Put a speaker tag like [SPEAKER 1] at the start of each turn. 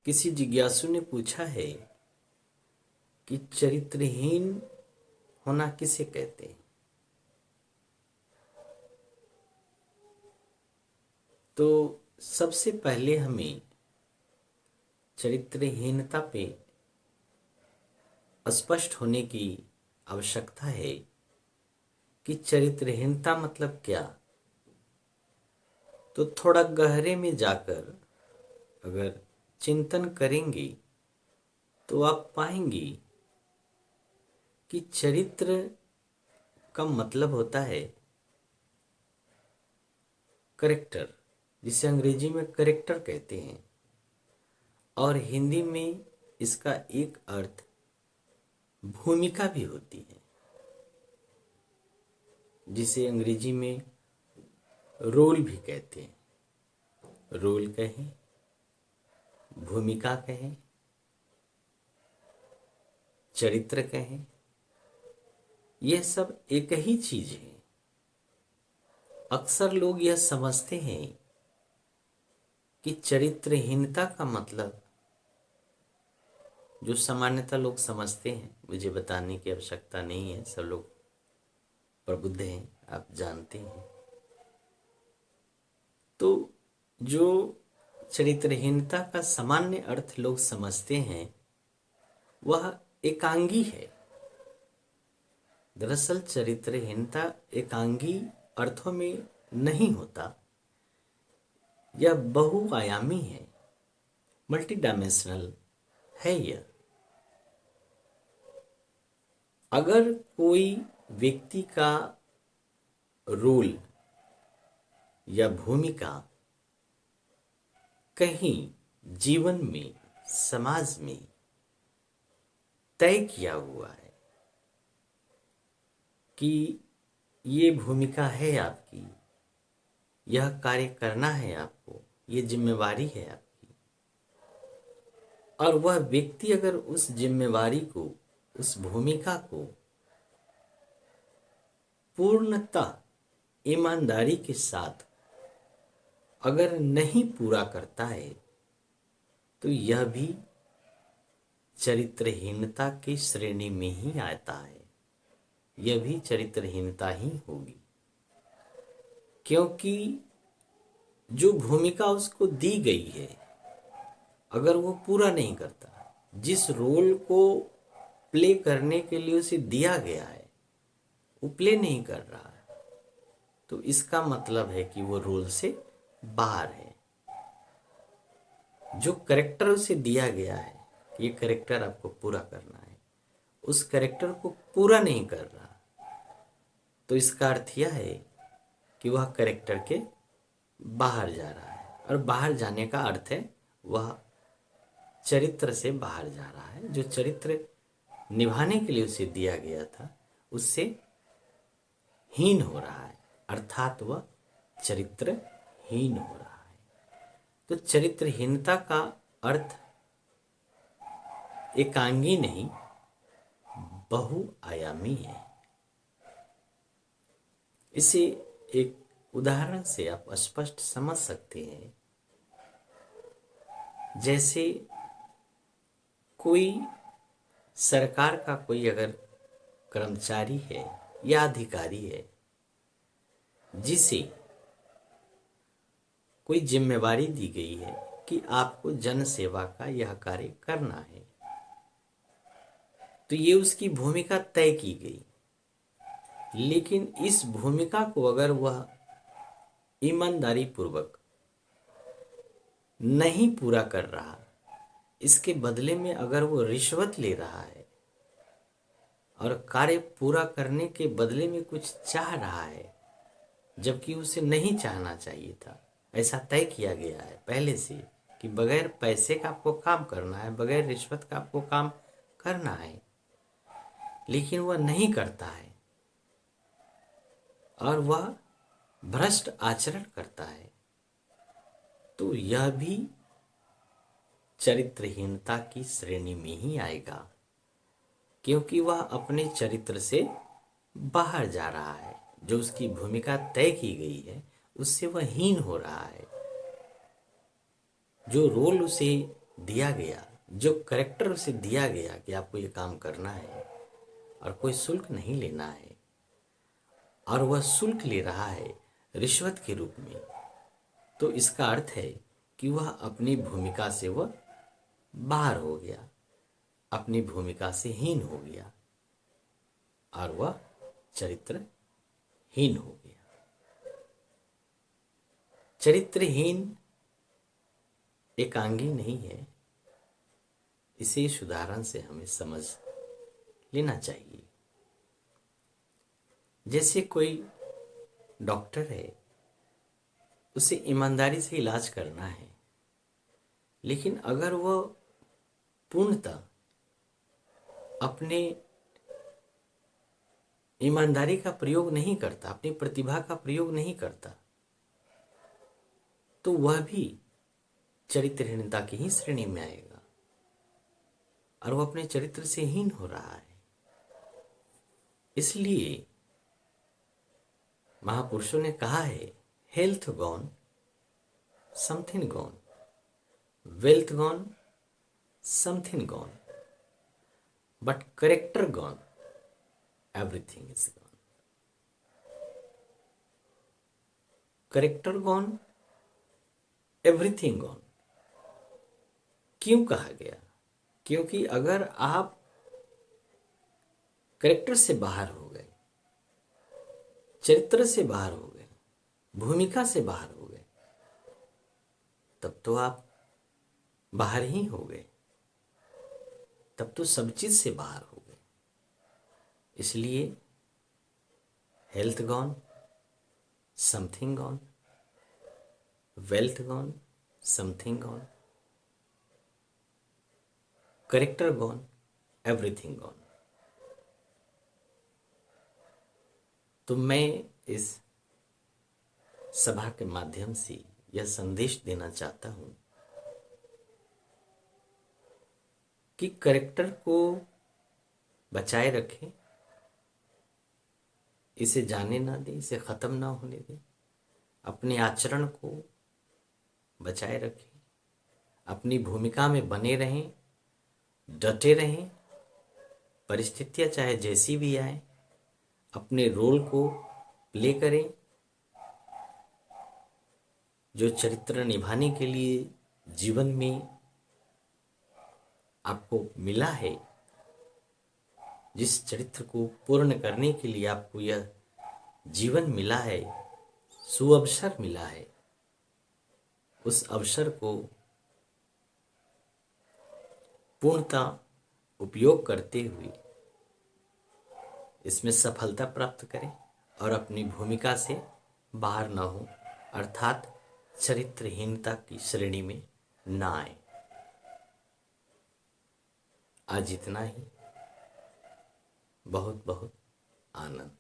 [SPEAKER 1] किसी जिज्ञासु ने पूछा है कि चरित्रहीन होना किसे कहते हैं। तो सबसे पहले हमें चरित्रहीनता पे स्पष्ट होने की आवश्यकता है कि चरित्रहीनता मतलब क्या। तो थोड़ा गहरे में जाकर अगर चिंतन करेंगे तो आप पाएंगे कि चरित्र का मतलब होता है करेक्टर, जिसे अंग्रेजी में करेक्टर कहते हैं, और हिंदी में इसका एक अर्थ भूमिका भी होती है, जिसे अंग्रेजी में रोल भी कहते हैं। रोल कहें, भूमिका कहें, चरित्र कहें, यह सब एक ही चीज है। अक्सर लोग यह समझते हैं कि चरित्रहीनता का मतलब, जो सामान्यतः लोग समझते हैं, मुझे बताने की आवश्यकता नहीं है, सब लोग प्रबुद्ध हैं, आप जानते हैं। तो जो चरित्रहीनता का सामान्य अर्थ लोग समझते हैं वह एकांगी है। दरअसल चरित्रहीनता एकांगी अर्थों में नहीं होता, यह बहुआयामी है, मल्टी डायमेंशनल है यह। अगर कोई व्यक्ति का रोल या भूमिका कहीं जीवन में, समाज में तय किया हुआ है कि ये भूमिका है आपकी, यह कार्य करना है आपको, ये जिम्मेवारी है आपकी, और वह व्यक्ति अगर उस जिम्मेवारी को, उस भूमिका को पूर्णतः ईमानदारी के साथ अगर नहीं पूरा करता है तो यह भी चरित्रहीनता की श्रेणी में ही आता है, यह भी चरित्रहीनता ही होगी। क्योंकि जो भूमिका उसको दी गई है अगर वो पूरा नहीं करता, जिस रोल को प्ले करने के लिए उसे दिया गया है वो प्ले नहीं कर रहा है, तो इसका मतलब है कि वो रोल से बाहर है। जो कैरेक्टर उसे दिया गया है, ये कैरेक्टर आपको पूरा करना है, उस कैरेक्टर को पूरा नहीं कर रहा, तो इसका अर्थ यह है कि वह कैरेक्टर के बाहर जा रहा है, और बाहर जाने का अर्थ है वह चरित्र से बाहर जा रहा है। जो चरित्र निभाने के लिए उसे दिया गया था उससे हीन हो रहा है, अर्थात वह चरित्रहीन हो रहा है। तो चरित्रहीनता का अर्थ एकांगी नहीं, बहुआयामी है। इसे एक उदाहरण से आप स्पष्ट समझ सकते हैं। जैसे कोई सरकार का कोई अगर कर्मचारी है या अधिकारी है जिसे कोई जिम्मेवारी दी गई है कि आपको जन सेवा का यह कार्य करना है, तो ये उसकी भूमिका तय की गई। लेकिन इस भूमिका को अगर वह ईमानदारी पूर्वक नहीं पूरा कर रहा, इसके बदले में अगर वो रिश्वत ले रहा है और कार्य पूरा करने के बदले में कुछ चाह रहा है जबकि उसे नहीं चाहना चाहिए था, ऐसा तय किया गया है पहले से कि बगैर पैसे का आपको काम करना है, बगैर रिश्वत का आपको काम करना है, लेकिन वह नहीं करता है और वह भ्रष्ट आचरण करता है, तो यह भी चरित्रहीनता की श्रेणी में ही आएगा, क्योंकि वह अपने चरित्र से बाहर जा रहा है। जो उसकी भूमिका तय की गई है उससे वह हीन हो रहा है। जो रोल उसे दिया गया, जो करेक्टर उसे दिया गया कि आपको ये काम करना है और कोई शुल्क नहीं लेना है, और वह शुल्क ले रहा है रिश्वत के रूप में, तो इसका अर्थ है कि वह अपनी भूमिका से वह बाहर हो गया, अपनी भूमिका से हीन हो गया और वह चरित्रहीन हो गया। चरित्रहीन एकांगी नहीं है, इसे इस उदाहरण से हमें समझ लेना चाहिए। जैसे कोई डॉक्टर है, उसे ईमानदारी से इलाज करना है, लेकिन अगर वह पूर्णतः अपने ईमानदारी का प्रयोग नहीं करता, अपनी प्रतिभा का प्रयोग नहीं करता, तो वह भी चरित्रहीनता की ही श्रेणी में आएगा और वह अपने चरित्र से हीन हो रहा है। इसलिए महापुरुषों ने कहा है, health gone something gone, wealth gone something gone, but character gone everything is gone. Character gone everything gone क्यों कहा गया? क्योंकि अगर आप करेक्टर से बाहर हो गए, चरित्र से बाहर हो गए, भूमिका से बाहर हो गए, तब तो आप बाहर ही हो गए, तब तो सब चीज से बाहर हो गए। इसलिए health gone something gone, wealth gone something gone, character gone everything gone. तो मैं इस सभा के माध्यम से यह संदेश देना चाहता हूं कि करेक्टर को बचाए रखें, इसे जाने ना दें, इसे खत्म ना होने दें। अपने आचरण को बचाए रखें, अपनी भूमिका में बने रहें, डटे रहें, परिस्थितियां चाहे जैसी भी आए, अपने रोल को प्ले करें। जो चरित्र निभाने के लिए जीवन में आपको मिला है, जिस चरित्र को पूर्ण करने के लिए आपको यह जीवन मिला है, सुअवसर मिला है, उस अवसर को पूर्णतः उपयोग करते हुए इसमें सफलता प्राप्त करें और अपनी भूमिका से बाहर न हो, अर्थात चरित्रहीनता की श्रेणी में ना आए। आज इतना ही। बहुत बहुत आनंद।